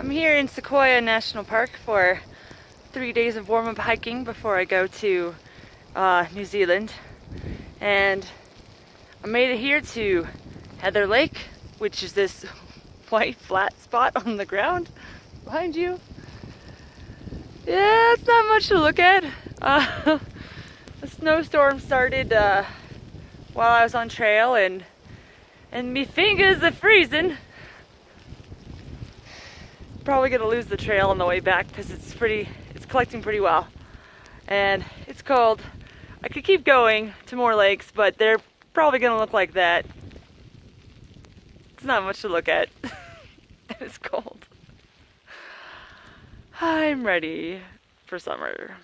I'm here in Sequoia National Park for 3 days of warm-up hiking before I go to New Zealand. And I made it here to Heather Lake, which is this white flat spot on the ground behind you. Yeah, it's not much to look at. A snowstorm started while I was on trail, and me fingers are freezing. Probably gonna lose the trail on the way back because it's collecting pretty well, and it's cold. I could keep going to more lakes, but they're probably gonna look like that. It's not much to look at. And it's cold. I'm ready for summer.